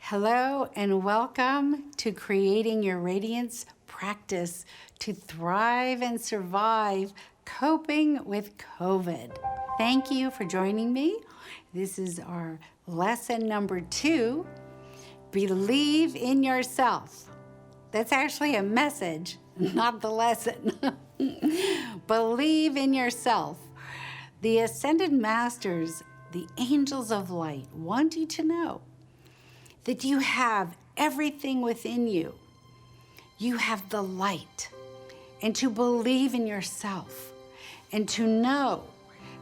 Hello and welcome to Creating Your Radiance Practice to Thrive and Survive Coping with COVID. Thank you for joining me. This is our lesson number 2, Believe in Yourself. That's actually a message, not the lesson. Believe in yourself. The Ascended Masters, the Angels of Light, want you to know that you have everything within you. You have the light, and to believe in yourself, and to know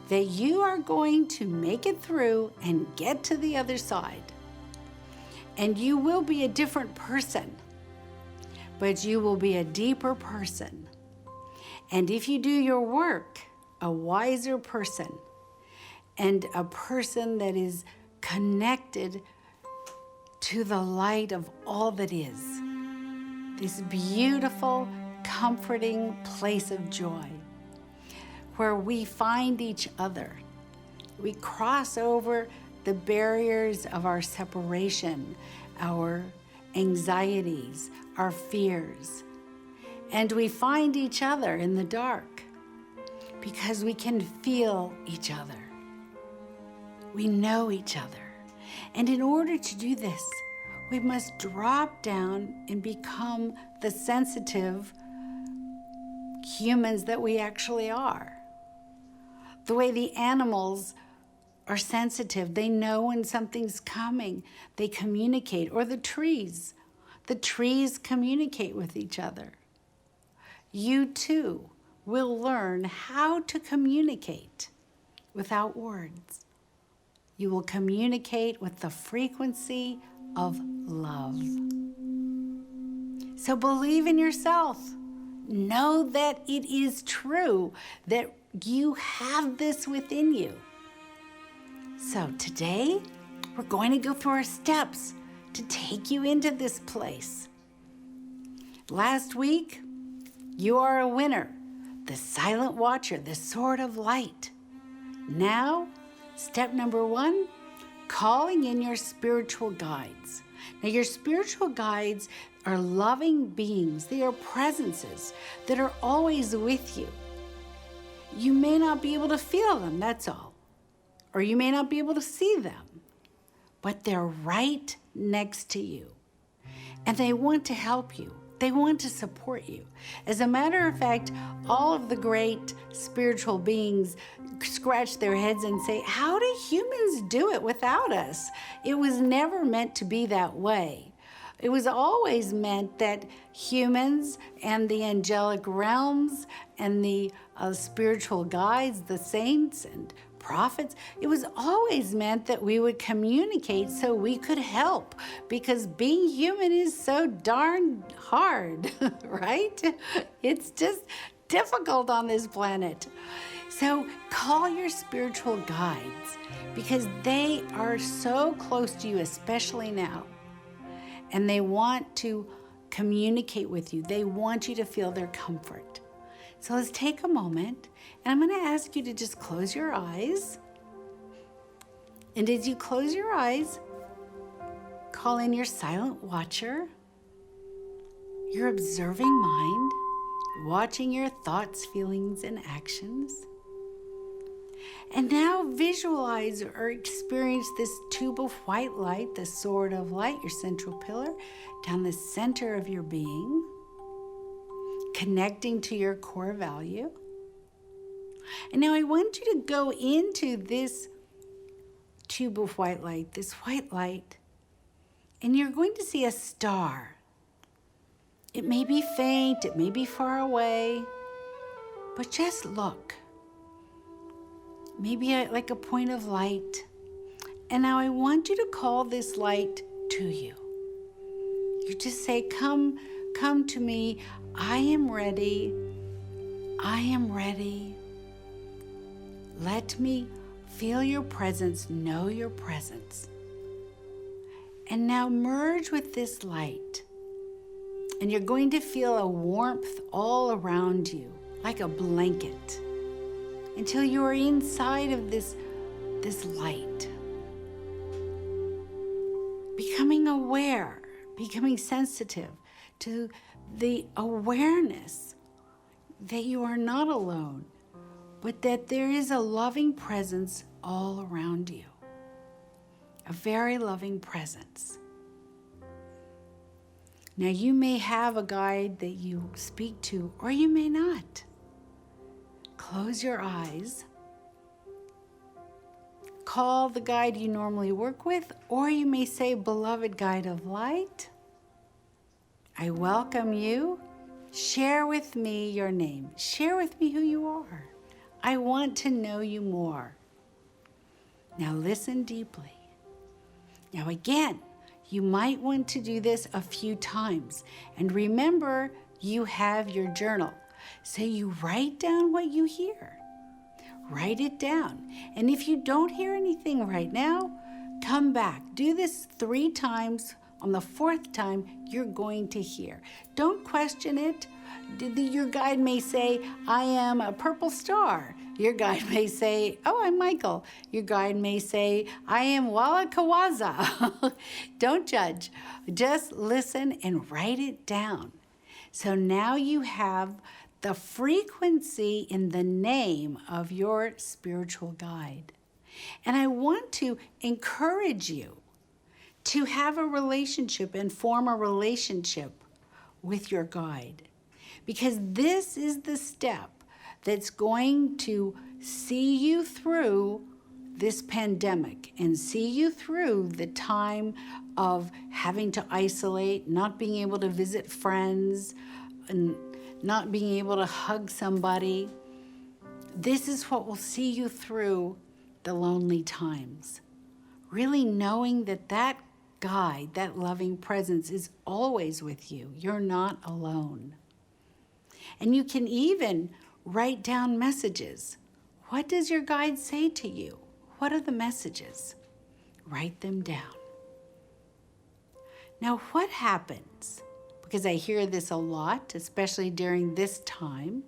that you are going to make it through and get to the other side. And you will be a different person, but you will be a deeper person. And if you do your work, a wiser person, and a person that is connected to the light of all that is. This beautiful, comforting place of joy where we find each other. We cross over the barriers of our separation, our anxieties, our fears, and we find each other in the dark because we can feel each other. We know each other. And in order to do this, we must drop down and become the sensitive humans that we actually are. The way the animals are sensitive, they know when something's coming, they communicate, or the trees communicate with each other. You too will learn how to communicate without words. You will communicate with the frequency of love. So believe in yourself. Know that it is true, that you have this within you. So today, we're going to go through our steps to take you into this place. Last week, you are a winner, the silent watcher, the sword of light. Now, step number 1, calling in your spiritual guides. Now, your spiritual guides are loving beings. They are presences that are always with you. You may not be able to feel them, that's all. Or you may not be able to see them, but they're right next to you. And they want to help you. They want to support you. As a matter of fact, all of the great spiritual beings scratch their heads and say, how do humans do it without us? It was never meant to be that way. It was always meant that humans and the angelic realms and the spiritual guides, the saints and prophets, it was always meant that we would communicate so we could help, because being human is so darn hard, right? It's just difficult on this planet. So call your spiritual guides, because they are so close to you, especially now, and they want to communicate with you. They want you to feel their comfort. So let's take a moment, and I'm going to ask you to just close your eyes. And as you close your eyes, call in your silent watcher, your observing mind, watching your thoughts, feelings, and actions. And now visualize or experience this tube of white light, the sword of light, your central pillar, down the center of your being, connecting to your core value. And now I want you to go into this tube of white light, this white light, and you're going to see a star. It may be faint, it may be far away, but just look. Maybe like a point of light. And now I want you to call this light to you. You just say, come to me. I am ready. I am ready. Let me feel your presence, know your presence. And now merge with this light. And you're going to feel a warmth all around you, like a blanket, until you are inside of this light. Become becoming aware, becoming sensitive to the awareness that you are not alone, but that there is a loving presence all around you. A very loving presence. Now, you may have a guide that you speak to, or you may not. Close your eyes. Call the guide you normally work with, or you may say, "Beloved guide of light, I welcome you. Share with me your name. Share with me who you are. I want to know you more." Now listen deeply. Now again, you might want to do this a few times. And remember, you have your journal. So you write down what you hear. Write it down. And if you don't hear anything right now, come back. Do this 3 times. On the 4th time, you're going to hear. Don't question it. Your guide may say, "I am a purple star." Your guide may say, "Oh, I'm Michael." Your guide may say, "I am Walla Kawaza." Don't judge. Just listen and write it down. So now you have the frequency in the name of your spiritual guide. And I want to encourage you to have a relationship and form a relationship with your guide. Because this is the step that's going to see you through this pandemic and see you through the time of having to isolate, not being able to visit friends, and not being able to hug somebody. This is what will see you through the lonely times. Really knowing that that guide, that loving presence is always with you. You're not alone. And you can even write down messages. What does your guide say to you? What are the messages? Write them down. Now, what happens? Because I hear this a lot, especially during this time.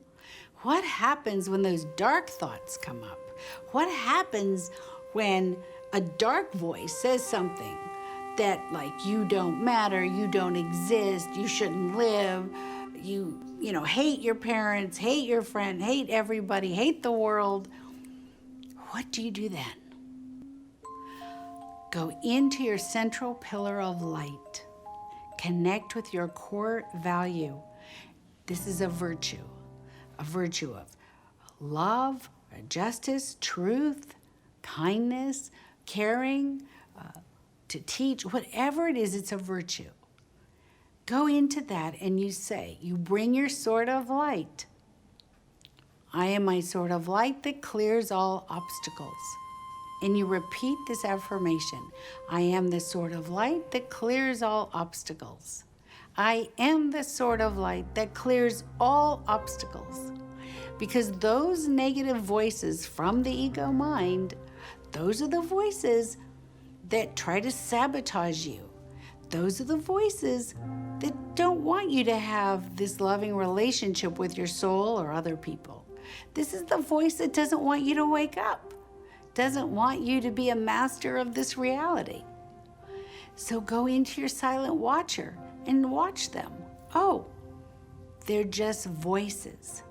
What happens when those dark thoughts come up? What happens when a dark voice says something that, like, you don't matter, you don't exist, you shouldn't live, you hate your parents, hate your friend, hate everybody, hate the world? What do you do then? Go into your central pillar of light. Connect with your core value. This is a virtue of love, justice, truth, kindness, caring, to teach, whatever it is, it's a virtue. Go into that and you bring your sword of light. I am my sword of light that clears all obstacles. And you repeat this affirmation. I am the sword of light that clears all obstacles. I am the sword of light that clears all obstacles. Because those negative voices from the ego mind, those are the voices that try to sabotage you. Those are the voices that don't want you to have this loving relationship with your soul or other people. This is the voice that doesn't want you to wake up, doesn't want you to be a master of this reality. So go into your silent watcher and watch them. Oh, they're just voices.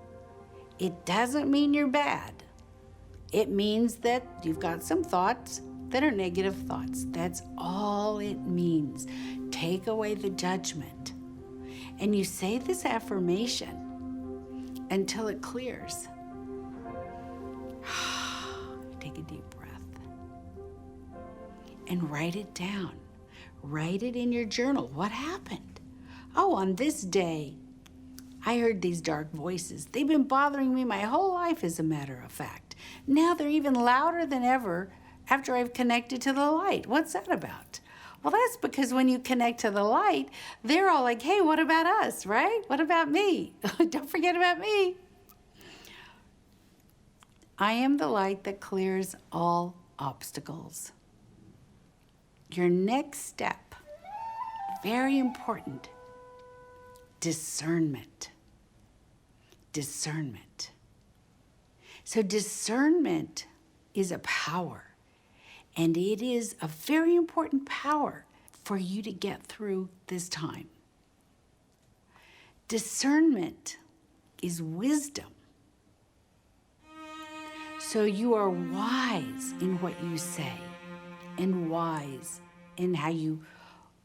It doesn't mean you're bad. It means that you've got some thoughts that are negative thoughts. That's all it means. Take away the judgment. And you say this affirmation until it clears. Take a deep breath. And write it down. Write it in your journal. What happened? Oh, on this day, I heard these dark voices. They've been bothering me my whole life, as a matter of fact. Now they're even louder than ever after I've connected to the light. What's that about? Well, that's because when you connect to the light, they're all like, hey, what about us, right? What about me? Don't forget about me. I am the light that clears all obstacles. Your next step, very important, discernment. Discernment. So discernment is a power, and it is a very important power for you to get through this time. Discernment is wisdom. So you are wise in what you say and wise in how you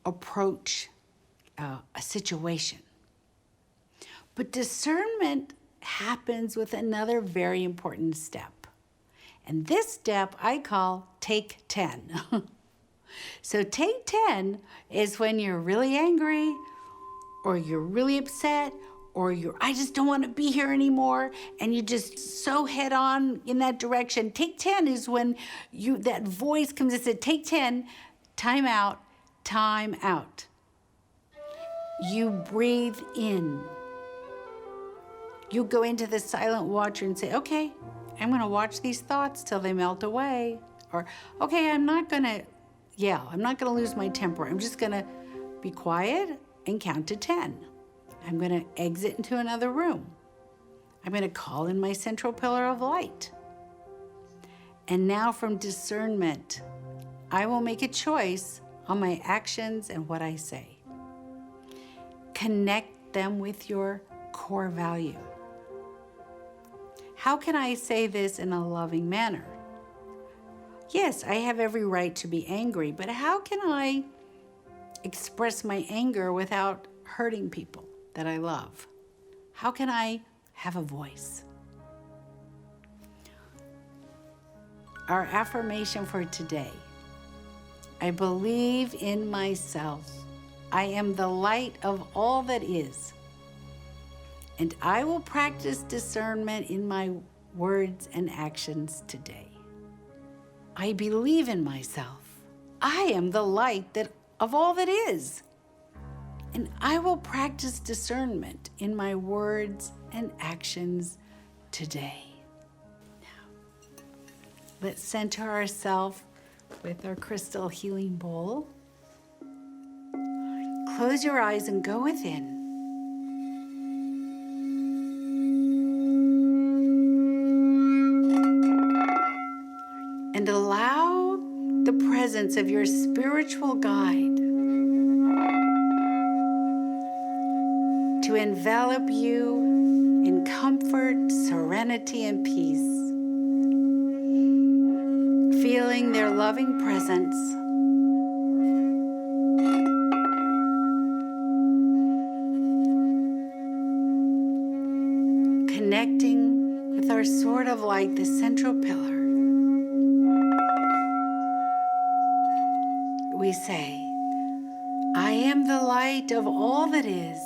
approach a situation. But discernment happens with another very important step. And this step I call take 10. So take 10 is when you're really angry, or you're really upset, or I just don't want to be here anymore, and you just so head on in that direction. Take 10 is when that voice comes and says, take 10, time out, time out. You breathe in. You go into the silent watcher and say, okay, I'm going to watch these thoughts till they melt away. Or, okay, I'm not going to yell. I'm not going to lose my temper. I'm just going to be quiet and count to 10. I'm going to exit into another room. I'm going to call in my central pillar of light. And now from discernment, I will make a choice on my actions and what I say. Connect them with your core value. How can I say this in a loving manner? Yes, I have every right to be angry, but how can I express my anger without hurting people that I love? How can I have a voice? Our affirmation for today: I believe in myself. I am the light of all that is. And I will practice discernment in my words and actions today. I believe in myself. I am the light of all that is. And I will practice discernment in my words and actions today. Now, let's center ourselves with our crystal healing bowl. Close your eyes and go within. And allow the presence of your spiritual guide to envelop you in comfort, serenity, and peace. Feeling their loving presence. Connecting with our sword of light, the central pillar. We say, I am the light of all that is.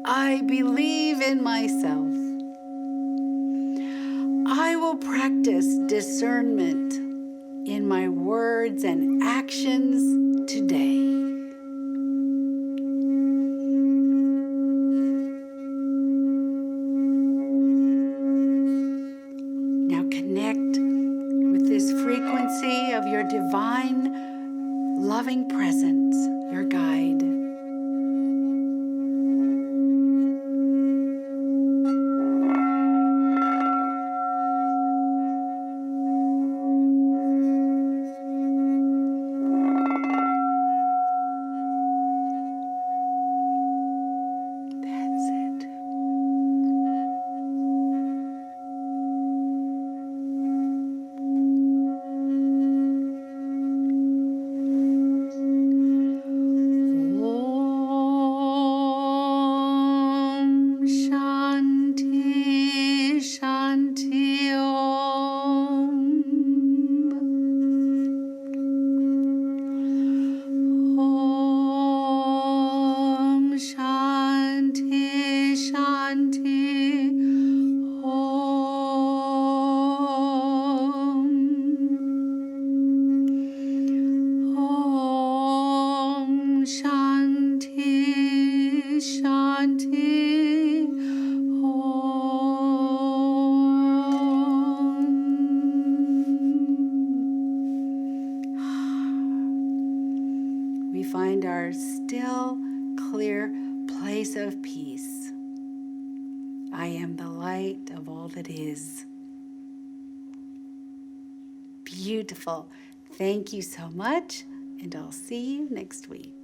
I believe in myself. I will practice discernment in my words and actions today. Now connect with this frequency of your divine, loving presence, your guide. Find our still, clear place of peace. I am the light of all that is. Beautiful. Thank you so much, and I'll see you next week.